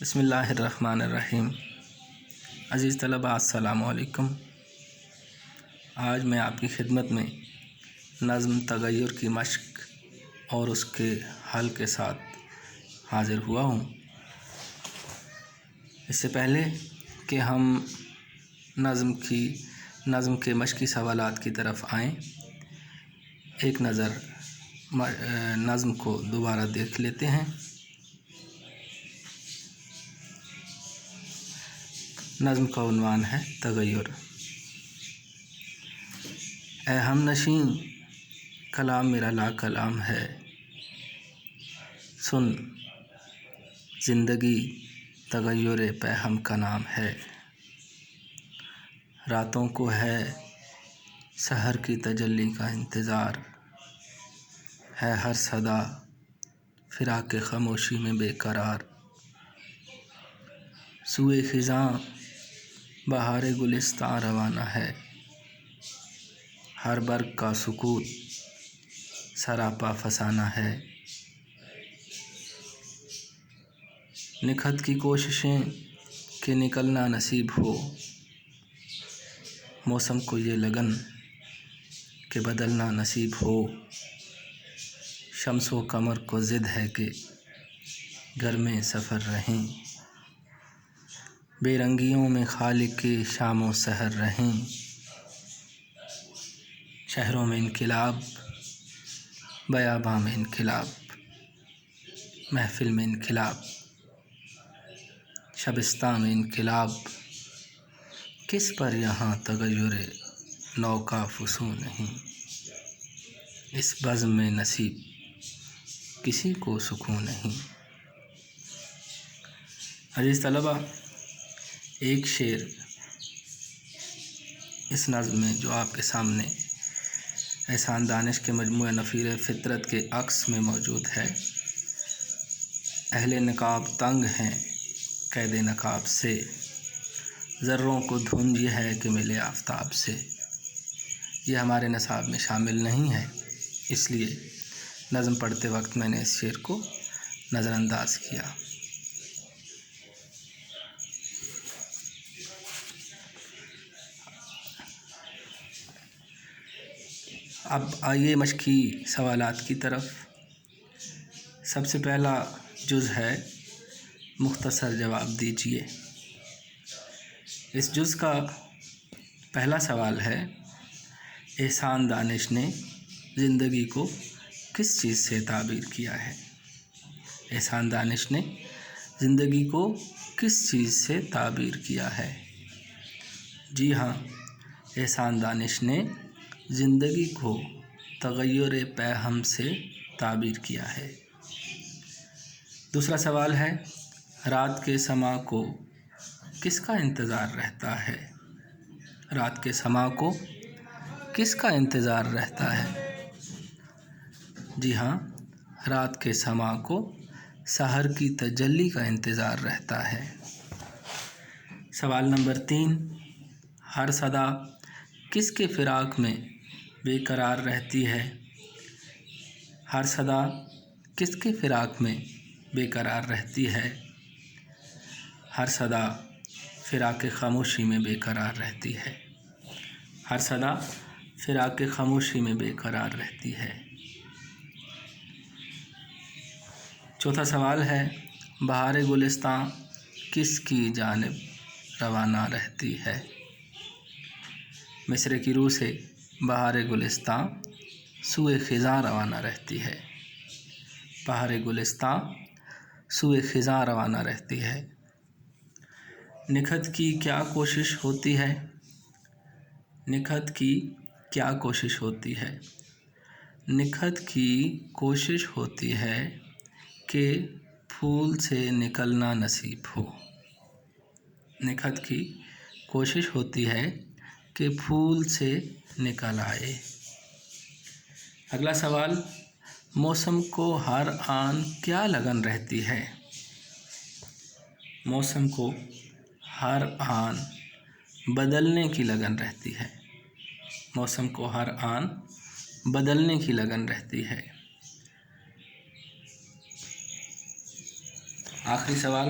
بسم اللہ الرحمن الرحیم۔ عزیز طلباء السلام علیکم۔ آج میں آپ کی خدمت میں نظم تغیر کی مشق اور اس کے حل کے ساتھ حاضر ہوا ہوں۔ اس سے پہلے کہ ہم نظم کے مشقی سوالات کی طرف آئیں، ایک نظر نظم کو دوبارہ دیکھ لیتے ہیں۔ نظم کا عنوان ہے تغیر۔ اے ہم نشین کلام میرا لا کلام ہے، سن زندگی تغیر پہ ہم کا نام ہے۔ راتوں کو ہے سحر کی تجلی کا انتظار، ہے ہر صدا فراق خاموشی میں بے قرار۔ سوئے خزاں بہار گلستاں روانہ ہے، ہر برگ کا سکوت سراپا فسانہ ہے۔ نکھت کی کوششیں کہ نکلنا نصیب ہو، موسم کو یہ لگن کہ بدلنا نصیب ہو۔ شمس و قمر کو ضد ہے کہ گھر میں سفر رہیں، بے رنگیوں میں خالق کی شام و سحر رہیں۔ شہروں میں انقلاب، بیاباں میں انقلاب، محفل میں انقلاب، شبستان میں انقلاب، کس پر یہاں تغیر نو کا فسوں نہیں۔ اس بزم میں نصیب کسی کو سکون نہیں۔ عزیز طلباء، ایک شعر اس نظم میں جو آپ کے سامنے احسان دانش کے مجموعہ نفیر فطرت کے عکس میں موجود ہے۔ اہل نقاب تنگ ہیں قید نقاب سے، ذروں کو دھند یہ ہے کہ ملے آفتاب سے۔ یہ ہمارے نصاب میں شامل نہیں ہے، اس لیے نظم پڑھتے وقت میں نے اس شعر کو نظر انداز کیا۔ اب آئیے مشقی سوالات کی طرف۔ سب سے پہلا جز ہے مختصر جواب دیجیے۔ اس جز کا پہلا سوال ہے، احسان دانش نے زندگی کو کس چیز سے تعبیر کیا ہے؟ احسان دانش نے زندگی کو کس چیز سے تعبیر کیا ہے؟ جی ہاں، احسان دانش نے زندگی کو تغیر پہ ہم سے تعبیر کیا ہے۔ دوسرا سوال ہے، رات کے سماں کو کس کا انتظار رہتا ہے؟ رات کے سماں کو کس کا انتظار رہتا ہے؟ جی ہاں، رات کے سماں کو سحر کی تجلی کا انتظار رہتا ہے۔ سوال نمبر 3، ہر صدا کس کے فراق میں بے قرار رہتی ہے؟ ہر صدا کس کے فراق میں بے قرار رہتی ہے؟ ہر صدا فراق خاموشی میں بے قرار رہتی ہے۔ ہر صدا فراق خاموشی میں بے قرار رہتی ہے۔ چوتھا سوال ہے، بہار گلستاں کس کی جانب روانہ رہتی ہے؟ مصرع کی روح سے بہار گلستاں سوئے خزاں روانہ رہتی ہے۔ بہار گلستاں سوئے خزاں روانہ رہتی ہے۔ نکھت کی کیا کوشش ہوتی ہے؟ نکھت کی کیا کوشش ہوتی ہے؟ نکھت کی کوشش ہوتی ہے کہ پھول سے نکلنا نصیب ہو۔ نکھت کی کوشش ہوتی ہے کہ پھول سے نکل آئے۔ اگلا سوال، موسم کو ہر آن کیا لگن رہتی ہے؟ موسم کو ہر آن بدلنے کی لگن رہتی ہے۔ موسم کو ہر آن بدلنے کی لگن رہتی ہے۔ آخری سوال،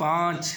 5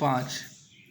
5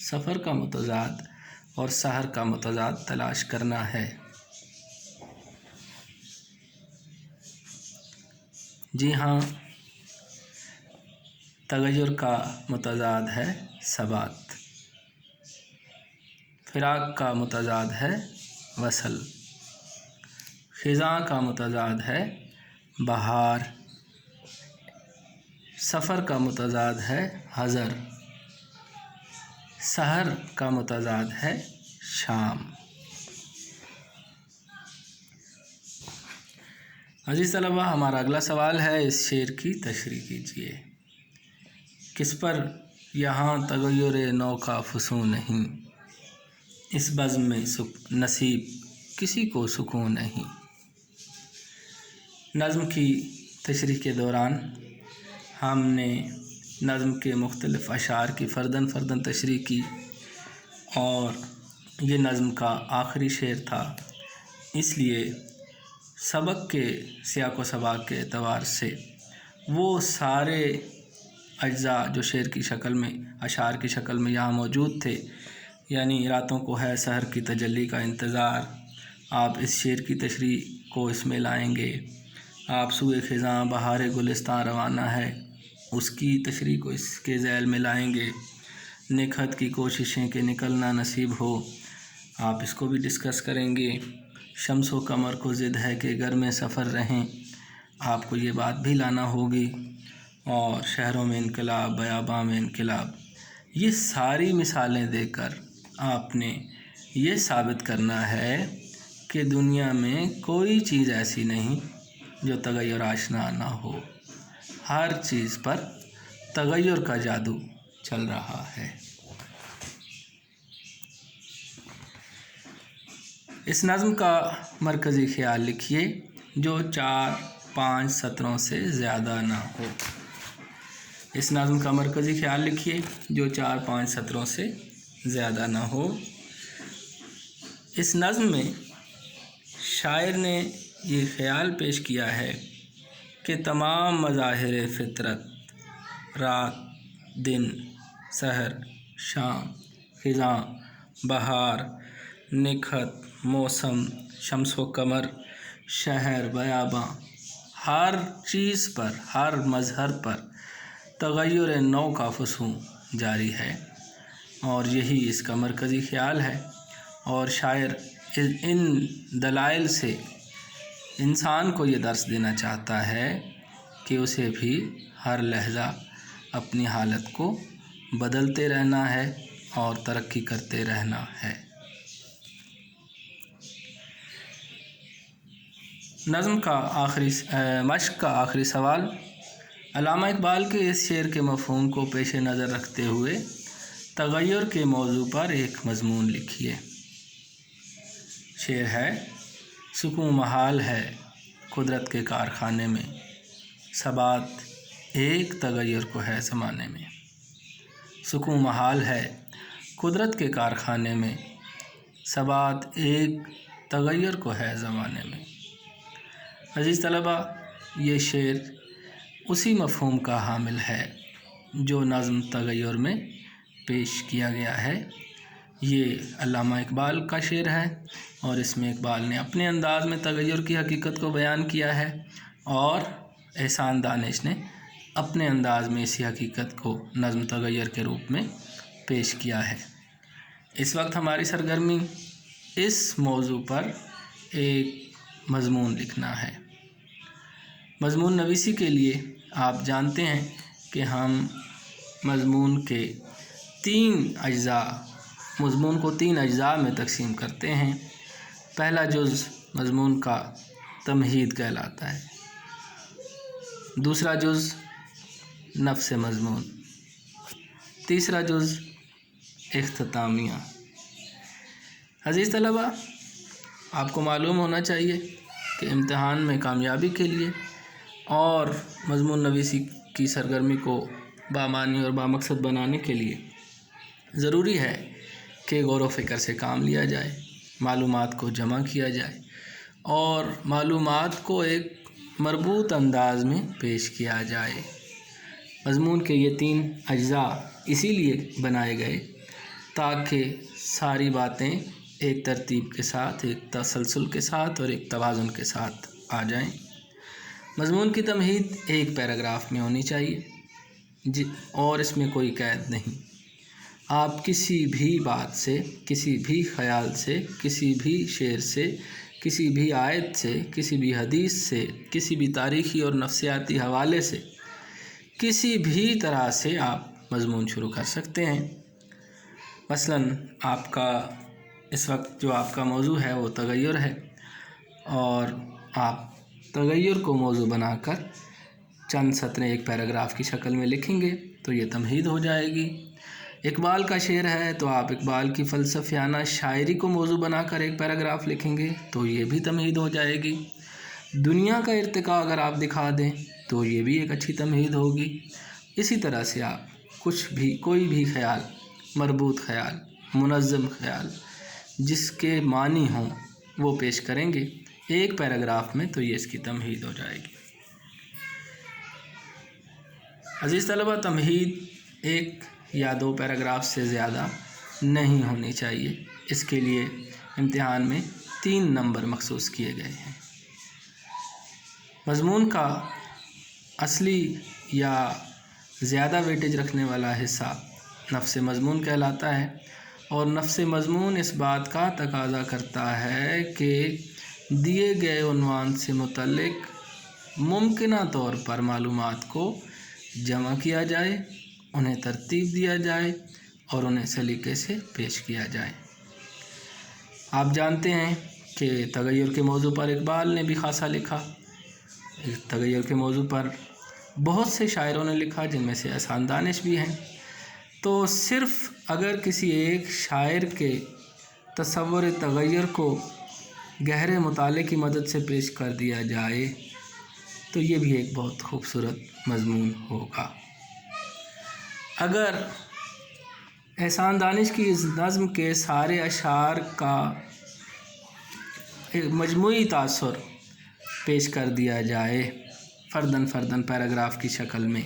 سفر کا متضاد اور سحر کا متضاد تلاش کرنا ہے۔ جی ہاں، تغیر کا متضاد ہے ثبات، فراق کا متضاد ہے وصل، خزاں کا متضاد ہے بہار، سفر کا متضاد ہے حضر، سحر کا متضاد ہے شام۔ عزیز طلبہ، ہمارا اگلا سوال ہے، اس شعر کی تشریح کیجیے۔ کس پر یہاں تغیر نو کا فسون نہیں، اس بزم میں نصیب کسی کو سکون نہیں۔ نظم کی تشریح کے دوران ہم نے نظم کے مختلف اشعار کی فرداً تشریح کی، اور یہ نظم کا آخری شعر تھا، اس لیے سبق کے سیاق و سباق کے اعتبار سے وہ سارے اجزاء جو شعر کی شکل میں، اشعار کی شکل میں یہاں موجود تھے، یعنی راتوں کو ہے سحر کی تجلی کا انتظار، آپ اس شعر کی تشریح کو اس میں لائیں گے۔ آپ سوئے خزاں بہار گلستان روانہ ہے، اس کی تشریح کو اس کے ذیل میں لائیں گے۔ نکہت کی کوششیں کہ نکلنا نصیب ہو، آپ اس کو بھی ڈسکس کریں گے۔ شمس و قمر کو ضد ہے کہ گھر میں سفر رہیں، آپ کو یہ بات بھی لانا ہوگی۔ اور شہروں میں انقلاب، بیاباں میں انقلاب، یہ ساری مثالیں دے کر آپ نے یہ ثابت کرنا ہے کہ دنیا میں کوئی چیز ایسی نہیں جو تغیر آشنا نہ ہو، ہر چیز پر تغیر کا جادو چل رہا ہے۔ اس نظم کا مرکزی خیال لکھیے جو 4-5 سطروں سے زیادہ نہ ہو۔ اس نظم کا مرکزی خیال لکھیے جو 4-5 سطروں سے زیادہ نہ ہو۔ اس نظم میں شاعر نے یہ خیال پیش کیا ہے کہ تمام مظاہر فطرت، رات، دن، سحر، شام، خزاں، بہار، نکہت، موسم، شمس و قمر، شہر، بیاباں، ہر چیز پر، ہر مظہر پر تغیر نو کا فسون جاری ہے، اور یہی اس کا مرکزی خیال ہے۔ اور شاعر ان دلائل سے انسان کو یہ درس دینا چاہتا ہے کہ اسے بھی ہر لحظہ اپنی حالت کو بدلتے رہنا ہے اور ترقی کرتے رہنا ہے۔ نظم کا مشق کا آخری سوال، علامہ اقبال کے اس شعر کے مفہوم کو پیش نظر رکھتے ہوئے تغیر کے موضوع پر ایک مضمون لکھیے۔ شعر ہے، سکون محال ہے قدرت کے کارخانے میں، ثبات ایک تغیر کو ہے زمانے میں۔ سکون محال ہے قدرت کے کارخانے میں، ثبات ایک تغیر کو ہے زمانے میں۔ عزیز طلبہ، یہ شعر اسی مفہوم کا حامل ہے جو نظم تغیر میں پیش کیا گیا ہے۔ یہ علامہ اقبال کا شعر ہے، اور اس میں اقبال نے اپنے انداز میں تغیر کی حقیقت کو بیان کیا ہے، اور احسان دانش نے اپنے انداز میں اسی حقیقت کو نظم تغیر کے روپ میں پیش کیا ہے۔ اس وقت ہماری سرگرمی اس موضوع پر ایک مضمون لکھنا ہے۔ مضمون نویسی کے لیے آپ جانتے ہیں کہ ہم مضمون کو 3 اجزاء میں تقسیم کرتے ہیں۔ پہلا جز مضمون کا تمہید کہلاتا ہے، دوسرا جز نفس مضمون، تیسرا جز اختتامیہ۔ عزیز طلبہ، آپ کو معلوم ہونا چاہیے کہ امتحان میں کامیابی کے لیے اور مضمون نویسی کی سرگرمی کو بامعنی اور بامقصد بنانے کے لیے ضروری ہے کہ غور و فکر سے کام لیا جائے، معلومات کو جمع کیا جائے اور معلومات کو ایک مربوط انداز میں پیش کیا جائے۔ مضمون کے یہ 3 اجزاء اسی لیے بنائے گئے تاکہ ساری باتیں ایک ترتیب کے ساتھ، ایک تسلسل کے ساتھ اور ایک توازن کے ساتھ آ جائیں۔ مضمون کی تمہید ایک پیراگراف میں ہونی چاہیے اور اس میں کوئی قید نہیں۔ آپ کسی بھی بات سے، کسی بھی خیال سے، کسی بھی شعر سے، کسی بھی آیت سے، کسی بھی حدیث سے، کسی بھی تاریخی اور نفسیاتی حوالے سے، کسی بھی طرح سے آپ مضمون شروع کر سکتے ہیں۔ مثلاً آپ کا اس وقت جو آپ کا موضوع ہے وہ تغیر ہے، اور آپ تغیر کو موضوع بنا کر چند سطریں ایک پیراگراف کی شکل میں لکھیں گے تو یہ تمہید ہو جائے گی۔ اقبال کا شعر ہے تو آپ اقبال کی فلسفیانہ شاعری کو موضوع بنا کر ایک پیراگراف لکھیں گے تو یہ بھی تمہید ہو جائے گی۔ دنیا کا ارتقاء اگر آپ دکھا دیں تو یہ بھی ایک اچھی تمہید ہوگی۔ اسی طرح سے آپ کوئی بھی خیال، مربوط خیال، منظم خیال، جس کے معنی ہوں وہ پیش کریں گے ایک پیراگراف میں تو یہ اس کی تمہید ہو جائے گی۔ عزیز طلبہ، تمہید ایک یا دو پیراگراف سے زیادہ نہیں ہونی چاہیے۔ اس کے لیے امتحان میں 3 نمبر مخصوص کیے گئے ہیں۔ مضمون کا اصلی یا زیادہ ویٹیج رکھنے والا حصہ نفس مضمون کہلاتا ہے، اور نفس مضمون اس بات کا تقاضا کرتا ہے کہ دیے گئے عنوان سے متعلق ممکنہ طور پر معلومات کو جمع کیا جائے، انہیں ترتیب دیا جائے اور انہیں سلیقے سے پیش کیا جائے۔ آپ جانتے ہیں کہ تغیر کے موضوع پر اقبال نے بھی خاصا لکھا، تغیر کے موضوع پر بہت سے شاعروں نے لکھا جن میں سے احسان دانش بھی ہیں۔ تو صرف اگر کسی ایک شاعر کے تصور تغیر کو گہرے مطالعے کی مدد سے پیش کر دیا جائے تو یہ بھی ایک بہت خوبصورت مضمون ہوگا۔ اگر احسان دانش کی اس نظم کے سارے اشعار کا ایک مجموعی تاثر پیش کر دیا جائے فرداً فرداً پیراگراف کی شکل میں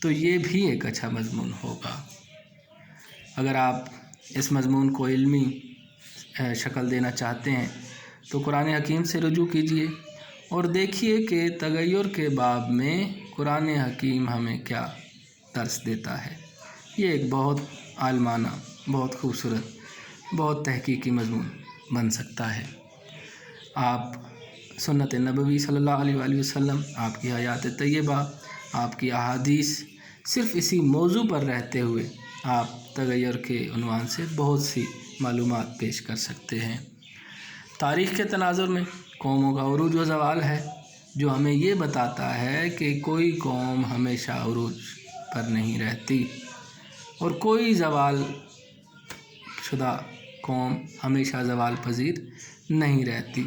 تو یہ بھی ایک اچھا مضمون ہوگا۔ اگر آپ اس مضمون کو علمی شکل دینا چاہتے ہیں تو قرآن حکیم سے رجوع کیجیے اور دیکھیے کہ تغیر کے باب میں قرآن حکیم ہمیں کیا درس دیتا ہے۔ یہ ایک بہت عالمانہ، بہت خوبصورت، بہت تحقیقی مضمون بن سکتا ہے۔ آپ سنت نبوی صلی اللہ علیہ وآلہ وسلم، آپ کی حیات طیبہ، آپ کی احادیث، صرف اسی موضوع پر رہتے ہوئے آپ تغیر کے عنوان سے بہت سی معلومات پیش کر سکتے ہیں۔ تاریخ کے تناظر میں قوموں کا عروج و زوال ہے جو ہمیں یہ بتاتا ہے کہ کوئی قوم ہمیشہ عروج پر نہیں رہتی اور کوئی زوال شدہ قوم ہمیشہ زوال پذیر نہیں رہتی۔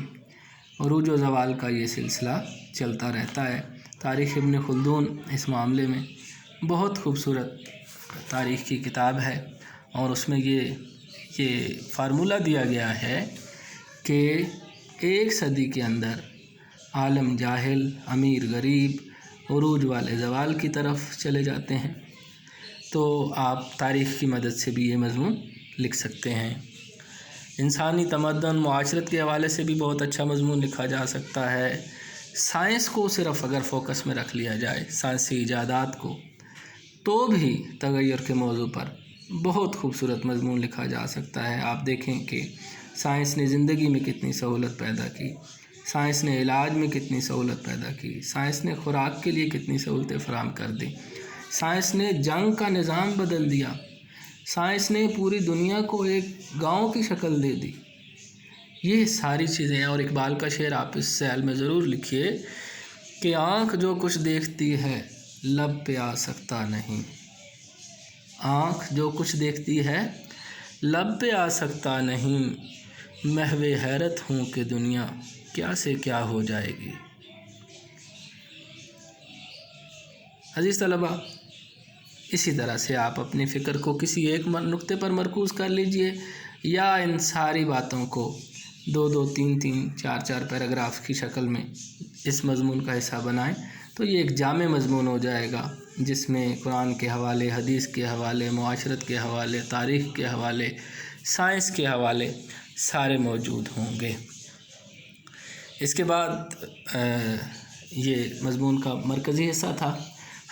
عروج و زوال کا یہ سلسلہ چلتا رہتا ہے۔ تاریخ ابن خلدون اس معاملے میں بہت خوبصورت تاریخ کی کتاب ہے، اور اس میں یہ فارمولہ دیا گیا ہے کہ 1 صدی کے اندر عالم جاہل، امیر غریب عروج والے زوال کی طرف چلے جاتے ہیں۔ تو آپ تاریخ کی مدد سے بھی یہ مضمون لکھ سکتے ہیں۔ انسانی تمدن، معاشرت کے حوالے سے بھی بہت اچھا مضمون لکھا جا سکتا ہے۔ سائنس کو صرف اگر فوکس میں رکھ لیا جائے، سائنسی ایجادات کو، تو بھی تغیر کے موضوع پر بہت خوبصورت مضمون لکھا جا سکتا ہے۔ آپ دیکھیں کہ سائنس نے زندگی میں کتنی سہولت پیدا کی، سائنس نے علاج میں کتنی سہولت پیدا کی، سائنس نے خوراک کے لیے کتنی سہولتیں فراہم کر دیں، سائنس نے جنگ کا نظام بدل دیا، سائنس نے پوری دنیا کو ایک گاؤں کی شکل دے دی۔ یہ ساری چیزیں ہیں، اور اقبال کا شعر آپ اس سیال میں ضرور لکھیے کہ آنکھ جو کچھ دیکھتی ہے لب پہ آ سکتا نہیں، آنکھ جو کچھ دیکھتی ہے لب پہ آ سکتا نہیں، محو حیرت ہوں کہ دنیا کیا سے کیا ہو جائے گی۔ عزیز طلبہ، اسی طرح سے آپ اپنی فکر کو کسی ایک نقطے پر مرکوز کر لیجئے، یا ان ساری باتوں کو 2-2، 3-3، 4-4 پیراگراف کی شکل میں اس مضمون کا حصہ بنائیں تو یہ ایک جامع مضمون ہو جائے گا۔ جس میں قرآن کے حوالے، حدیث کے حوالے، معاشرت کے حوالے، تاریخ کے حوالے، سائنس کے حوالے سارے موجود ہوں گے۔ اس کے بعد یہ مضمون کا مرکزی حصہ تھا۔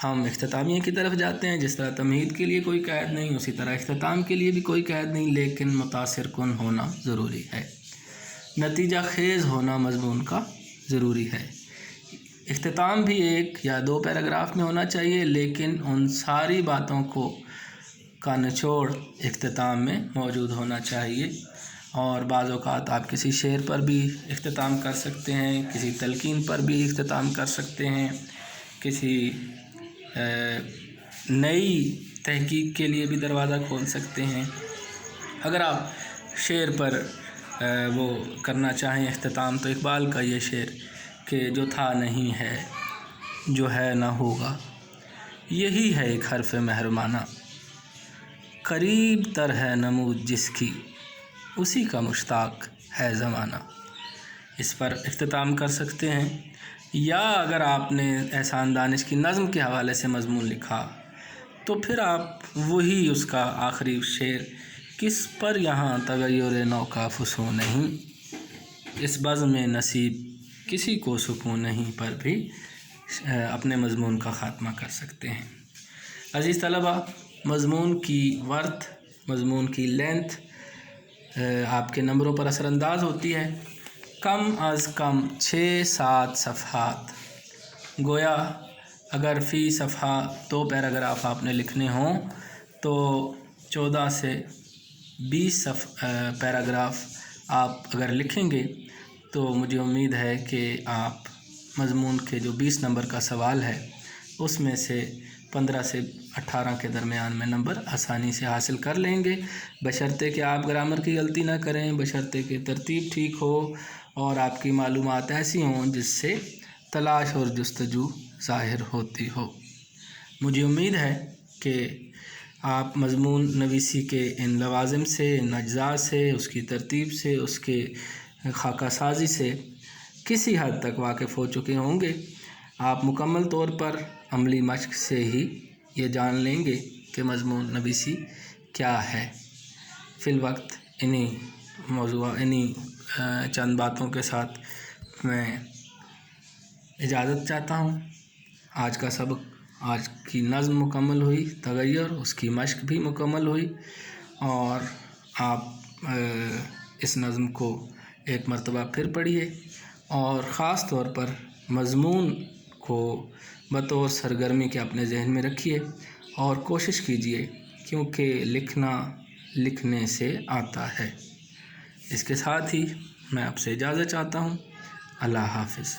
ہم اختتامیہ کی طرف جاتے ہیں۔ جس طرح تمہید کے لیے کوئی قید نہیں، اسی طرح اختتام کے لیے بھی کوئی قید نہیں، لیکن متاثر کن ہونا ضروری ہے، نتیجہ خیز ہونا مضمون کا ضروری ہے۔ اختتام بھی 1 یا 2 پیراگراف میں ہونا چاہیے، لیکن ان ساری باتوں کا نچوڑ اختتام میں موجود ہونا چاہیے۔ اور بعض اوقات آپ کسی شعر پر بھی اختتام کر سکتے ہیں، کسی تلقین پر بھی اختتام کر سکتے ہیں، کسی نئی تحقیق کے لیے بھی دروازہ کھول سکتے ہیں۔ اگر آپ شعر پر وہ کرنا چاہیں اختتام، تو اقبال کا یہ شعر کہ جو تھا نہیں ہے، جو ہے نہ ہوگا، یہی ہے ایک حرف محرمانہ، قریب تر ہے نمود جس کی، اسی کا مشتاق ہے زمانہ۔ اس پر اختتام کر سکتے ہیں۔ یا اگر آپ نے احسان دانش کی نظم کے حوالے سے مضمون لکھا، تو پھر آپ وہی اس کا آخری شعر، کس پر یہاں تغیر نو کا فسوں نہیں، اس بزم میں نصیب کسی کو سکون نہیں، پر بھی اپنے مضمون کا خاتمہ کر سکتے ہیں۔ عزیز طلبہ، مضمون کی ورتھ، مضمون کی لینتھ آپ کے نمبروں پر اثر انداز ہوتی ہے۔ کم از کم 6-7 صفحات، گویا اگر فی صفحہ 2 پیراگراف آپ نے لکھنے ہوں تو 14 سے 20 پیراگراف آپ اگر لکھیں گے تو مجھے امید ہے کہ آپ مضمون کے جو 20 نمبر کا سوال ہے اس میں سے 15 سے 18 کے درمیان میں نمبر آسانی سے حاصل کر لیں گے، بشرطے کہ آپ گرامر کی غلطی نہ کریں، بشرطے کہ ترتیب ٹھیک ہو اور آپ کی معلومات ایسی ہوں جس سے تلاش اور جستجو ظاہر ہوتی ہو۔ مجھے امید ہے کہ آپ مضمون نویسی کے ان لوازم سے، ان اجزاء سے، اس کی ترتیب سے، اس کے خاکہ سازی سے کسی حد تک واقف ہو چکے ہوں گے۔ آپ مکمل طور پر عملی مشق سے ہی یہ جان لیں گے کہ مضمون نویسی کیا ہے۔ فی الوقت انہی چند باتوں کے ساتھ میں اجازت چاہتا ہوں۔ آج کا سبق، آج کی نظم مکمل ہوئی، تغیر، اس کی مشق بھی مکمل ہوئی، اور آپ اس نظم کو ایک مرتبہ پھر پڑھیے اور خاص طور پر مضمون کو بطور سرگرمی کے اپنے ذہن میں رکھیے اور کوشش کیجیے، کیونکہ لکھنا لکھنے سے آتا ہے۔ اس کے ساتھ ہی میں آپ سے اجازت چاہتا ہوں۔ اللہ حافظ۔